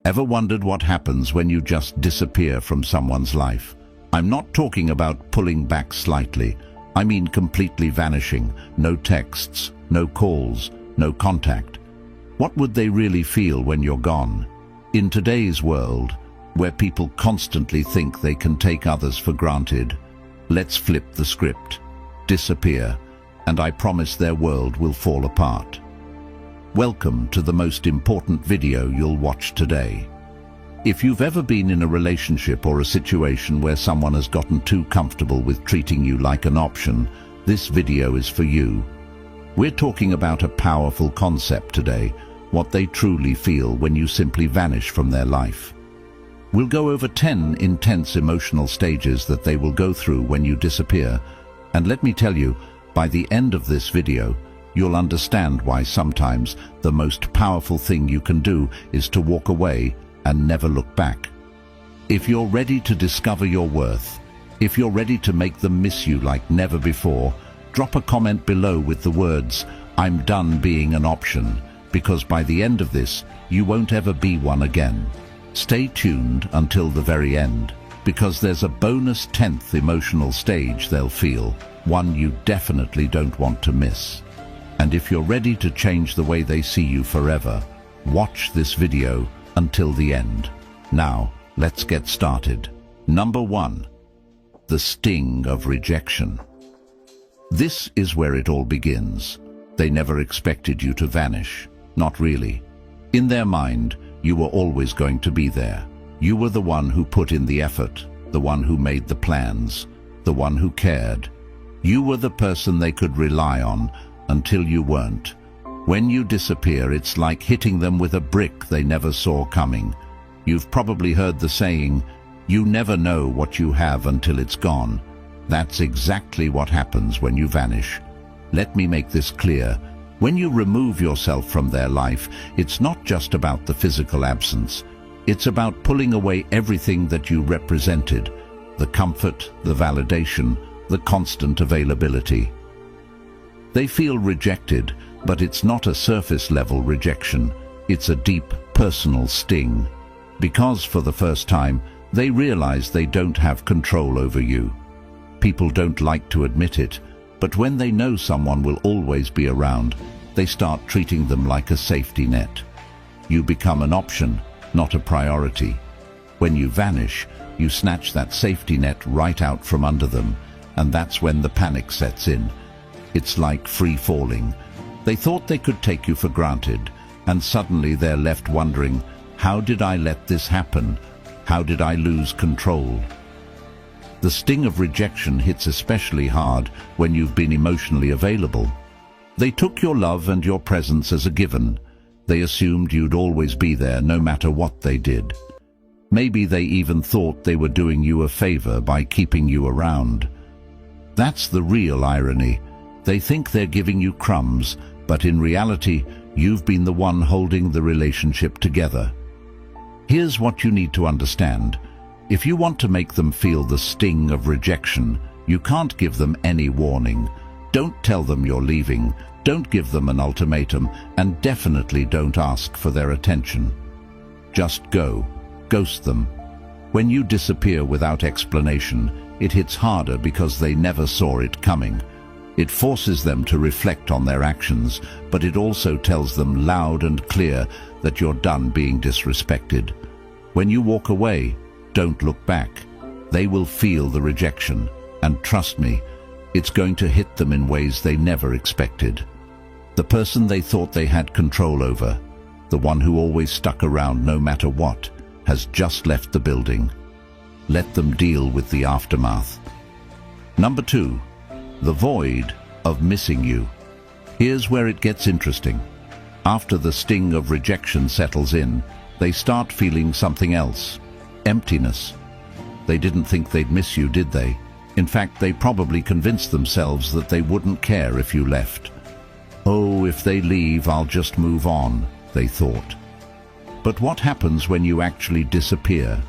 Ever wondered what happens when you just disappear from someone's life? I'm not talking about pulling back slightly. I mean completely vanishing. No texts, no calls, no contact. What would they really feel when you're gone? In today's world, where people constantly think they can take others for granted, let's flip the script. Disappear, and I promise their world will fall apart. Welcome to the most important video you'll watch today. If you've ever been in a relationship or a situation where someone has gotten too comfortable with treating you like an option, this video is for you. We're talking about a powerful concept today, what they truly feel when you simply vanish from their life. We'll go over 10 intense emotional stages that they will go through when you disappear, and let me tell you, by the end of this video, you'll understand why sometimes the most powerful thing you can do is to walk away and never look back. If you're ready to discover your worth, if you're ready to make them miss you like never before, drop a comment below with the words, "I'm done being an option," because by the end of this, you won't ever be one again. Stay tuned until the very end, because there's a bonus 10th emotional stage they'll feel, one you definitely don't want to miss. And if you're ready to change the way they see you forever, watch this video until the end. Now, let's get started. Number 1. The sting of rejection. This is where it all begins. They never expected you to vanish. Not really. In their mind, you were always going to be there. You were the one who put in the effort, the one who made the plans, the one who cared. You were the person they could rely on until you weren't. When you disappear, it's like hitting them with a brick they never saw coming. You've probably heard the saying, "You never know what you have until it's gone." That's exactly what happens when you vanish. Let me make this clear. When you remove yourself from their life, it's not just about the physical absence. It's about pulling away everything that you represented, the comfort, the validation, the constant availability. They feel rejected, but it's not a surface-level rejection. It's a deep, personal sting. Because for the first time, they realize they don't have control over you. People don't like to admit it, but when they know someone will always be around, they start treating them like a safety net. You become an option, not a priority. When you vanish, you snatch that safety net right out from under them, and that's when the panic sets in. It's like free falling. They thought they could take you for granted, and suddenly they're left wondering, how did I let this happen? How did I lose control? The sting of rejection hits especially hard when you've been emotionally available. They took your love and your presence as a given. They assumed you'd always be there no matter what they did. Maybe they even thought they were doing you a favor by keeping you around. That's the real irony. They think they're giving you crumbs, but in reality, you've been the one holding the relationship together. Here's what you need to understand. If you want to make them feel the sting of rejection, you can't give them any warning. Don't tell them you're leaving, don't give them an ultimatum, and definitely don't ask for their attention. Just go. Ghost them. When you disappear without explanation, it hits harder because they never saw it coming. It forces them to reflect on their actions, but it also tells them loud and clear that you're done being disrespected. When you walk away, don't look back. They will feel the rejection, and trust me, it's going to hit them in ways they never expected. The person they thought they had control over, the one who always stuck around no matter what, has just left the building. Let them deal with the aftermath. Number 2. The void of missing you. Here's where it gets interesting. After the sting of rejection settles in, they start feeling something else. Emptiness. They didn't think they'd miss you, did they? In fact, they probably convinced themselves that they wouldn't care if you left. Oh, if they leave, I'll just move on, they thought. But what happens when you actually disappear?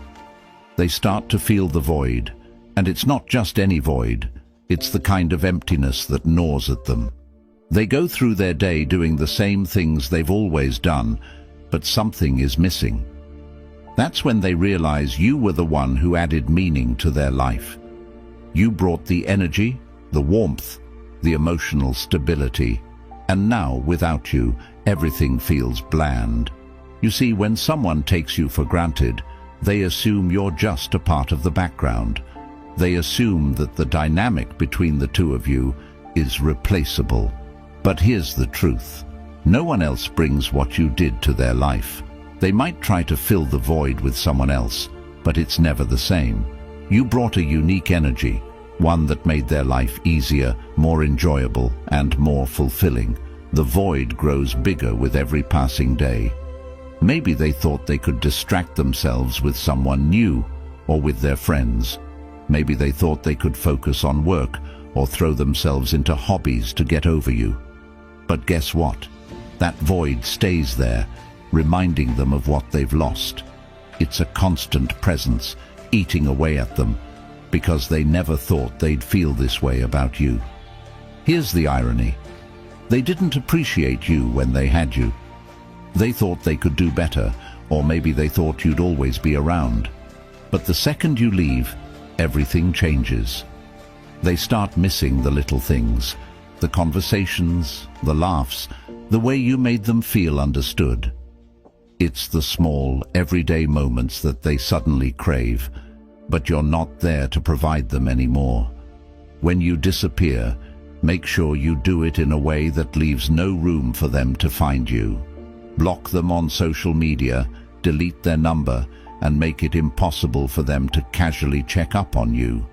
They start to feel the void, and it's not just any void. It's the kind of emptiness that gnaws at them. They go through their day doing the same things they've always done, but something is missing. That's when they realize you were the one who added meaning to their life. You brought the energy, the warmth, the emotional stability, and now, without you, everything feels bland. You see, when someone takes you for granted, they assume you're just a part of the background. They assume that the dynamic between the two of you is replaceable. But here's the truth. No one else brings what you did to their life. They might try to fill the void with someone else, but it's never the same. You brought a unique energy, one that made their life easier, more enjoyable, and more fulfilling. The void grows bigger with every passing day. Maybe they thought they could distract themselves with someone new or with their friends. Maybe they thought they could focus on work or throw themselves into hobbies to get over you. But guess what? That void stays there, reminding them of what they've lost. It's a constant presence, eating away at them, because they never thought they'd feel this way about you. Here's the irony. They didn't appreciate you when they had you. They thought they could do better, or maybe they thought you'd always be around. But the second you leave, everything changes. They start missing the little things, the conversations, the laughs, the way you made them feel understood. It's the small, everyday moments that they suddenly crave, but you're not there to provide them anymore. When you disappear, make sure you do it in a way that leaves no room for them to find you. Block them on social media, delete their number, and make it impossible for them to casually check up on you.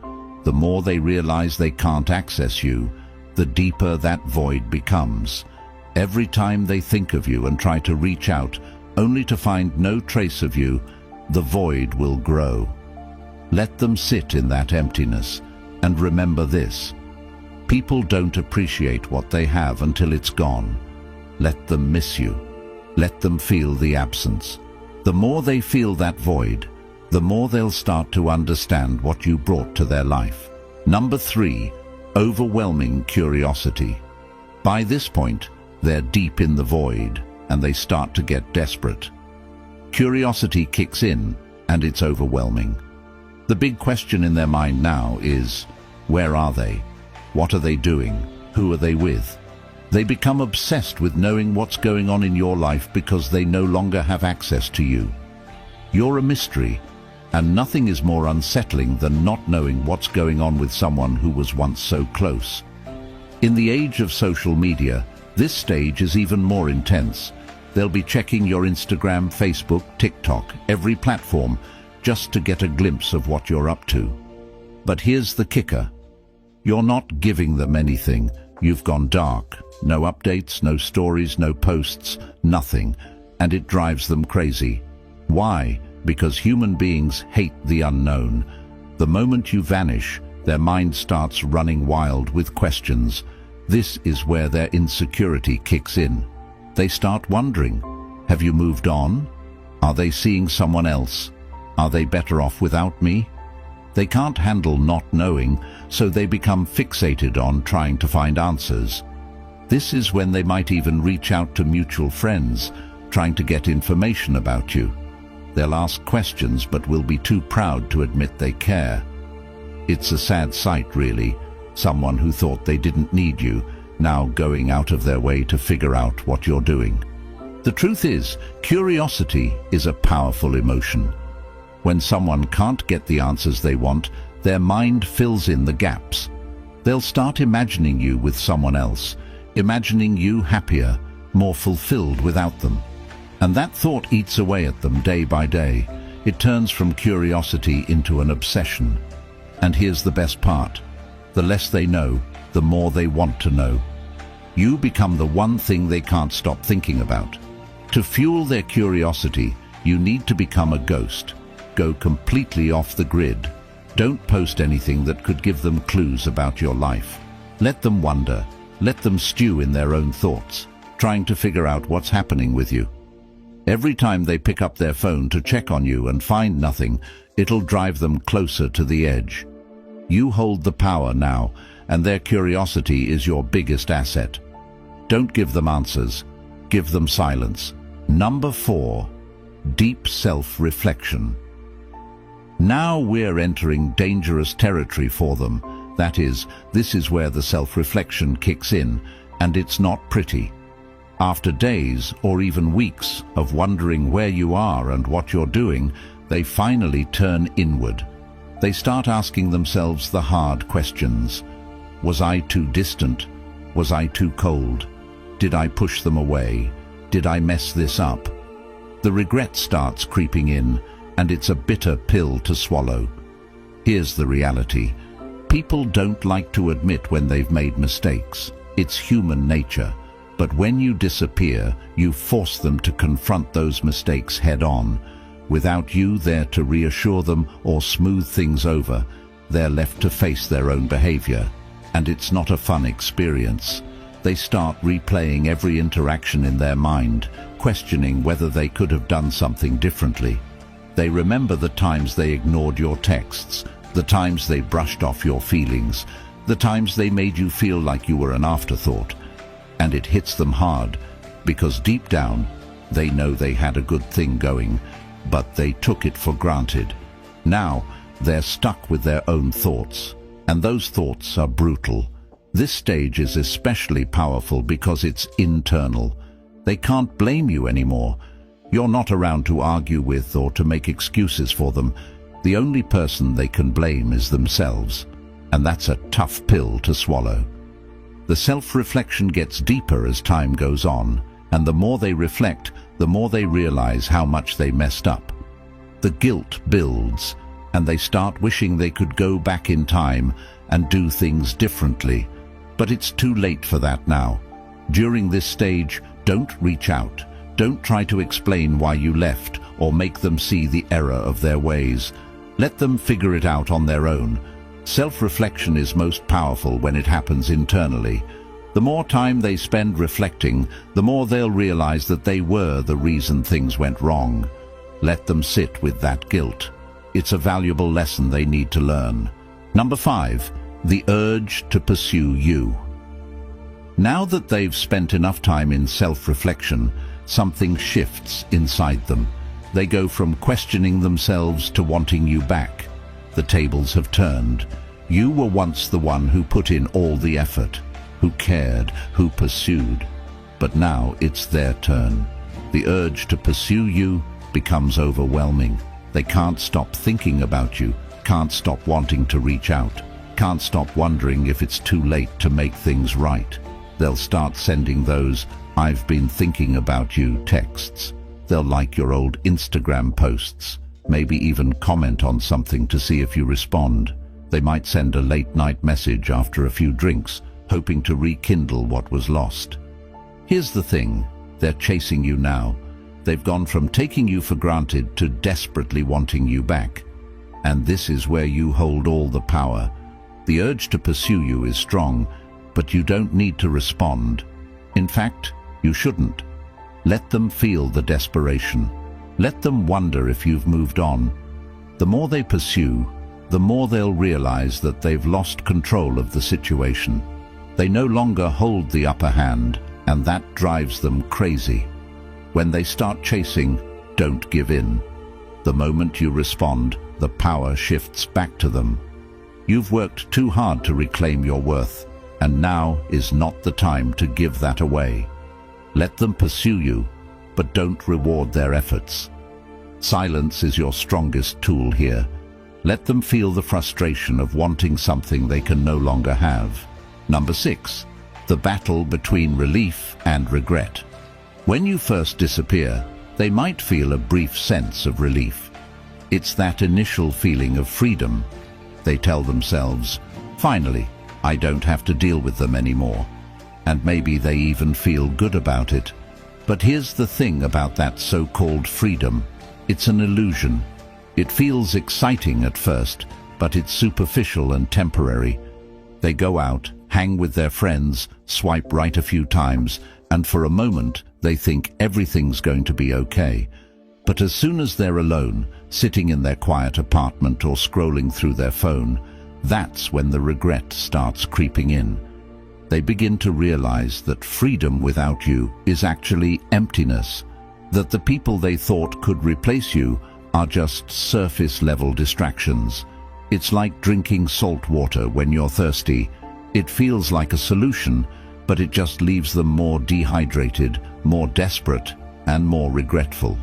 The more they realize they can't access you, the deeper that void becomes. Every time they think of you and try to reach out, only to find no trace of you, the void will grow. Let them sit in that emptiness, and remember this: people don't appreciate what they have until it's gone. Let them miss you. Let them feel the absence. The more they feel that void, the more they'll start to understand what you brought to their life. Number 3, overwhelming curiosity. By this point, they're deep in the void, and they start to get desperate. Curiosity kicks in, and it's overwhelming. The big question in their mind now is, where are they? What are they doing? Who are they with? They become obsessed with knowing what's going on in your life because they no longer have access to you. You're a mystery, and nothing is more unsettling than not knowing what's going on with someone who was once so close. In the age of social media, this stage is even more intense. They'll be checking your Instagram, Facebook, TikTok, every platform, just to get a glimpse of what you're up to. But here's the kicker. You're not giving them anything. You've gone dark. No updates, no stories, no posts, nothing. And it drives them crazy. Why? Because human beings hate the unknown. The moment you vanish, their mind starts running wild with questions. This is where their insecurity kicks in. They start wondering, have you moved on? Are they seeing someone else? Are they better off without me? They can't handle not knowing, so they become fixated on trying to find answers. This is when they might even reach out to mutual friends, trying to get information about you. They'll ask questions but will be too proud to admit they care. It's a sad sight, really. Someone who thought they didn't need you, now going out of their way to figure out what you're doing. The truth is, curiosity is a powerful emotion. When someone can't get the answers they want, their mind fills in the gaps. They'll start imagining you with someone else, imagining you happier, more fulfilled without them. And that thought eats away at them day by day. It turns from curiosity into an obsession. And here's the best part. The less they know, the more they want to know. You become the one thing they can't stop thinking about. To fuel their curiosity, you need to become a ghost. Go completely off the grid. Don't post anything that could give them clues about your life. Let them wonder. Let them stew in their own thoughts, trying to figure out what's happening with you. Every time they pick up their phone to check on you and find nothing, it'll drive them closer to the edge. You hold the power now, and their curiosity is your biggest asset. Don't give them answers. Give them silence. Number 4, deep self-reflection. Now we're entering dangerous territory for them. That is, this is where the self-reflection kicks in, and it's not pretty. After days or even weeks of wondering where you are and what you're doing, they finally turn inward. They start asking themselves the hard questions. Was I too distant? Was I too cold? Did I push them away? Did I mess this up? The regret starts creeping in, and it's a bitter pill to swallow. Here's the reality. People don't like to admit when they've made mistakes. It's human nature. But when you disappear, you force them to confront those mistakes head-on. Without you there to reassure them or smooth things over, they're left to face their own behavior. And it's not a fun experience. They start replaying every interaction in their mind, questioning whether they could have done something differently. They remember the times they ignored your texts, the times they brushed off your feelings, the times they made you feel like you were an afterthought. And it hits them hard, because deep down, they know they had a good thing going, but they took it for granted. Now, they're stuck with their own thoughts, and those thoughts are brutal. This stage is especially powerful because it's internal. They can't blame you anymore. You're not around to argue with or to make excuses for them. The only person they can blame is themselves, and that's a tough pill to swallow. The self-reflection gets deeper as time goes on, and the more they reflect, the more they realize how much they messed up. The guilt builds, and they start wishing they could go back in time and do things differently. But it's too late for that now. During this stage, don't reach out. Don't try to explain why you left or make them see the error of their ways. Let them figure it out on their own. Self-reflection is most powerful when it happens internally. The more time they spend reflecting, the more they'll realize that they were the reason things went wrong. Let them sit with that guilt. It's a valuable lesson they need to learn. Number 5, the urge to pursue you. Now that they've spent enough time in self-reflection, something shifts inside them. They go from questioning themselves to wanting you back. The tables have turned. You were once the one who put in all the effort, who cared, who pursued. But now it's their turn. The urge to pursue you becomes overwhelming. They can't stop thinking about you, can't stop wanting to reach out, can't stop wondering if it's too late to make things right. They'll start sending those "I've been thinking about you" texts. They'll like your old Instagram posts, maybe even comment on something to see if you respond. They might send a late-night message after a few drinks, hoping to rekindle what was lost. Here's the thing, they're chasing you now. They've gone from taking you for granted to desperately wanting you back. And this is where you hold all the power. The urge to pursue you is strong, but you don't need to respond. In fact, you shouldn't. Let them feel the desperation. Let them wonder if you've moved on. The more they pursue, the more they'll realize that they've lost control of the situation. They no longer hold the upper hand, and that drives them crazy. When they start chasing, don't give in. The moment you respond, the power shifts back to them. You've worked too hard to reclaim your worth, and now is not the time to give that away. Let them pursue you, but don't reward their efforts. Silence is your strongest tool here. Let them feel the frustration of wanting something they can no longer have. Number 6, the battle between relief and regret. When you first disappear, they might feel a brief sense of relief. It's that initial feeling of freedom. They tell themselves, "Finally, I don't have to deal with them anymore." And maybe they even feel good about it. But here's the thing about that so-called freedom. It's an illusion. It feels exciting at first, but it's superficial and temporary. They go out, hang with their friends, swipe right a few times, and for a moment they think everything's going to be okay. But as soon as they're alone, sitting in their quiet apartment or scrolling through their phone, that's when the regret starts creeping in. They begin to realize that freedom without you is actually emptiness. that the people they thought could replace you are just surface-level distractions. It's like drinking salt water when you're thirsty. It feels like a solution, but it just leaves them more dehydrated, more desperate, and more regretful.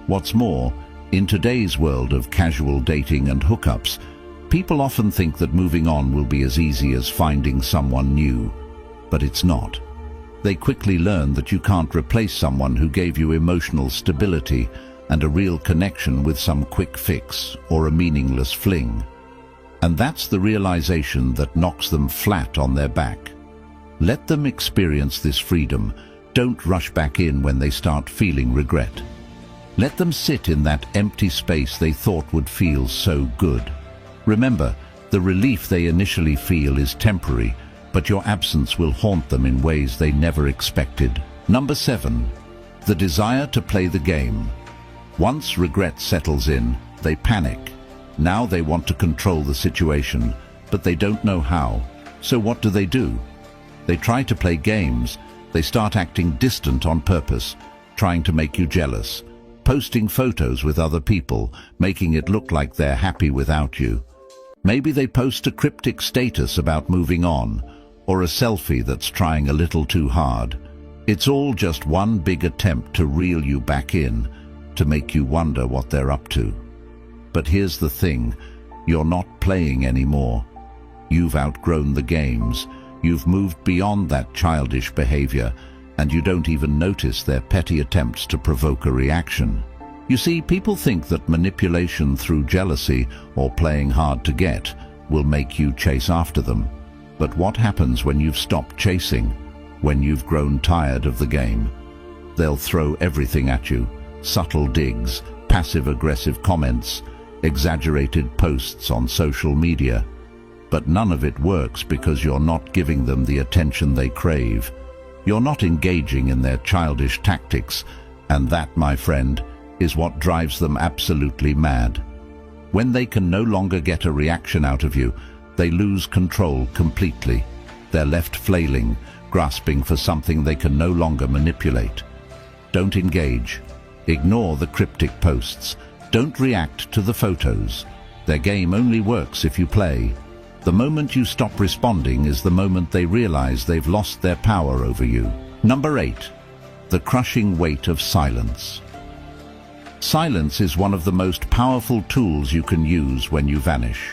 What's more, in today's world of casual dating and hookups, people often think that moving on will be as easy as finding someone new, but it's not. They quickly learn that you can't replace someone who gave you emotional stability and a real connection with some quick fix or a meaningless fling. And that's the realization that knocks them flat on their back. Let them experience this freedom. Don't rush back in when they start feeling regret. Let them sit in that empty space they thought would feel so good. Remember, the relief they initially feel is temporary, but your absence will haunt them in ways they never expected. Number 7. The desire to play the game. Once regret settles in, they panic. Now they want to control the situation, but they don't know how. So what do? They try to play games. They start acting distant on purpose, trying to make you jealous, posting photos with other people, making it look like they're happy without you. Maybe they post a cryptic status about moving on, or a selfie that's trying a little too hard. It's all just one big attempt to reel you back in, to make you wonder what they're up to. But here's the thing, you're not playing anymore. You've outgrown the games. You've moved beyond that childish behavior, and you don't even notice their petty attempts to provoke a reaction. You see, people think that manipulation through jealousy or playing hard to get will make you chase after them. But what happens when you've stopped chasing, when you've grown tired of the game? They'll throw everything at you. Subtle digs, passive-aggressive comments, exaggerated posts on social media. But none of it works because you're not giving them the attention they crave. You're not engaging in their childish tactics, and that, my friend, is what drives them absolutely mad. When they can no longer get a reaction out of you, they lose control completely. They're left flailing, grasping for something they can no longer manipulate. Don't engage. Ignore the cryptic posts. Don't react to the photos. Their game only works if you play. The moment you stop responding is the moment they realize they've lost their power over you. Number 8. The crushing weight of silence. Silence is one of the most powerful tools you can use when you vanish.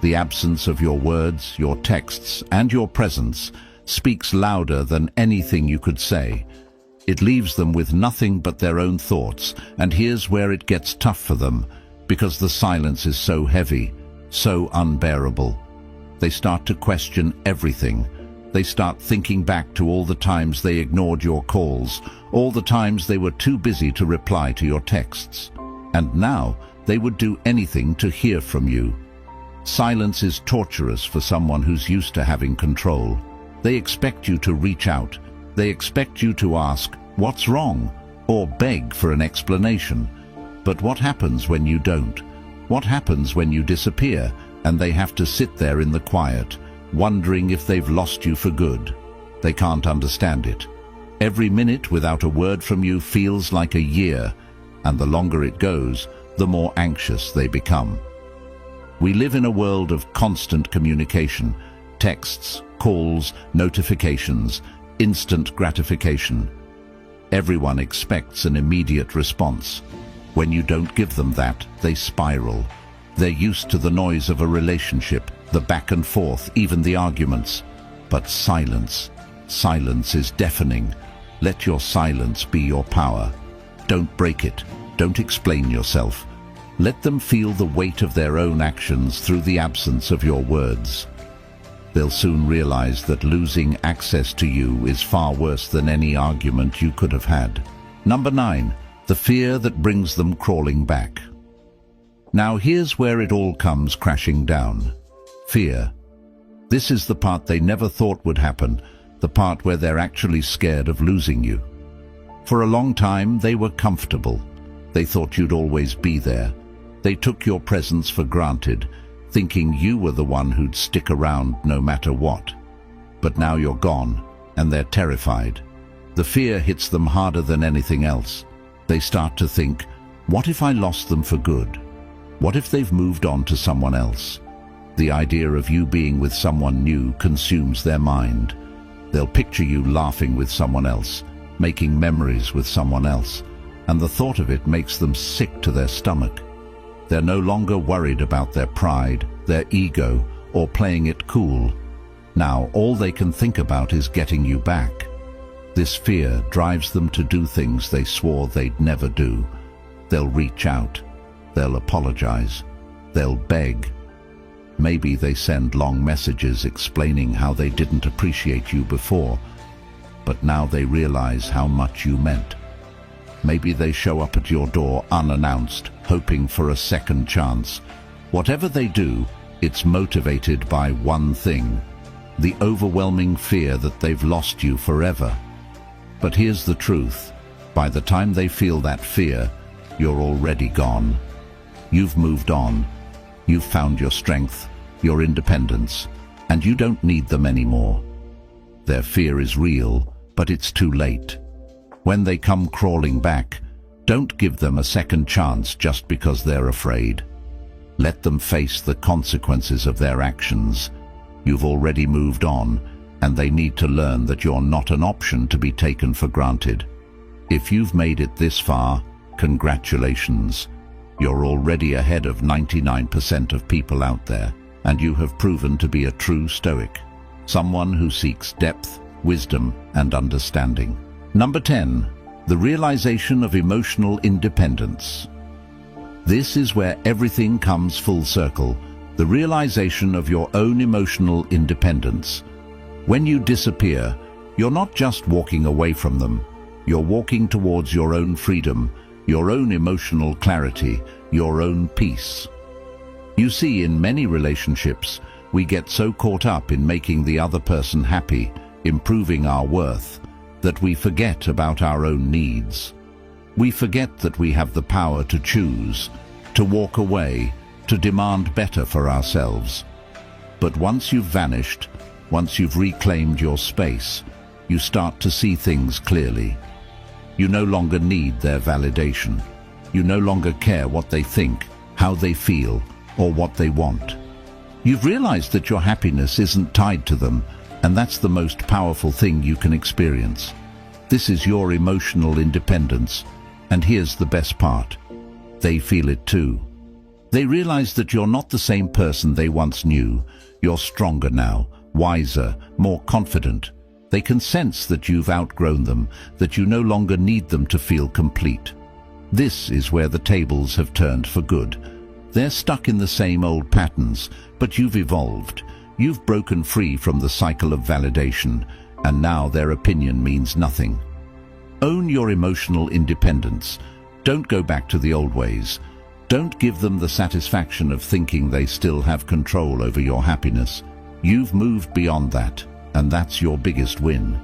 The absence of your words, your texts, and your presence speaks louder than anything you could say. It leaves them with nothing but their own thoughts, and here's where it gets tough for them, because the silence is so heavy, so unbearable. They start to question everything. They start thinking back to all the times they ignored your calls, all the times they were too busy to reply to your texts. And now they would do anything to hear from you. Silence is torturous for someone who's used to having control. They expect you to reach out. They expect you to ask, "What's wrong?" or beg for an explanation. But what happens when you don't? What happens when you disappear and they have to sit there in the quiet, wondering if they've lost you for good? They can't understand it. Every minute without a word from you feels like a year, and the longer it goes, the more anxious they become. We live in a world of constant communication, texts, calls, notifications, instant gratification. Everyone expects an immediate response. When you don't give them that, they spiral. They're used to the noise of a relationship, the back and forth, even the arguments. But silence is deafening. Let your silence be your power. Don't break it. Don't explain yourself. Let them feel the weight of their own actions through the absence of your words. They'll soon realize that losing access to you is far worse than any argument you could have had. Number 9. The fear that brings them crawling back. Now here's where it all comes crashing down. Fear. This is the part they never thought would happen, the part where they're actually scared of losing you. For a long time, they were comfortable. They thought you'd always be there. They took your presence for granted, thinking you were the one who'd stick around no matter what. But now you're gone, and they're terrified. The fear hits them harder than anything else. They start to think, what if I lost them for good? What if they've moved on to someone else? The idea of you being with someone new consumes their mind. They'll picture you laughing with someone else, making memories with someone else, and the thought of it makes them sick to their stomach. They're no longer worried about their pride, their ego, or playing it cool. Now all they can think about is getting you back. This fear drives them to do things they swore they'd never do. They'll reach out. They'll apologize. They'll beg. Maybe they send long messages explaining how they didn't appreciate you before, but now they realize how much you meant. Maybe they show up at your door unannounced, hoping for a second chance. Whatever they do, it's motivated by one thing: the overwhelming fear that they've lost you forever. But here's the truth. By the time they feel that fear, you're already gone. You've moved on. You've found your strength, your independence, and you don't need them anymore. Their fear is real, but it's too late. When they come crawling back, don't give them a second chance just because they're afraid. Let them face the consequences of their actions. You've already moved on, and they need to learn that you're not an option to be taken for granted. If you've made it this far, congratulations. You're already ahead of 99% of people out there, and you have proven to be a true Stoic, someone who seeks depth, wisdom, and understanding. Number 10, the realization of emotional independence. This is where everything comes full circle, the realization of your own emotional independence. When you disappear, you're not just walking away from them, you're walking towards your own freedom, your own emotional clarity, your own peace. You see, in many relationships, we get so caught up in making the other person happy, improving our worth, that we forget about our own needs. We forget that we have the power to choose, to walk away, to demand better for ourselves. But once you've vanished, once you've reclaimed your space, you start to see things clearly. You no longer need their validation. You no longer care what they think, how they feel, or what they want. You've realized that your happiness isn't tied to them, and that's the most powerful thing you can experience. This is your emotional independence, and here's the best part. They feel it too. They realize that you're not the same person they once knew. You're stronger now, wiser, more confident. They can sense that you've outgrown them, that you no longer need them to feel complete. This is where the tables have turned for good. They're stuck in the same old patterns, but you've evolved. You've broken free from the cycle of validation, and now their opinion means nothing. Own your emotional independence. Don't go back to the old ways. Don't give them the satisfaction of thinking they still have control over your happiness. You've moved beyond that, and that's your biggest win.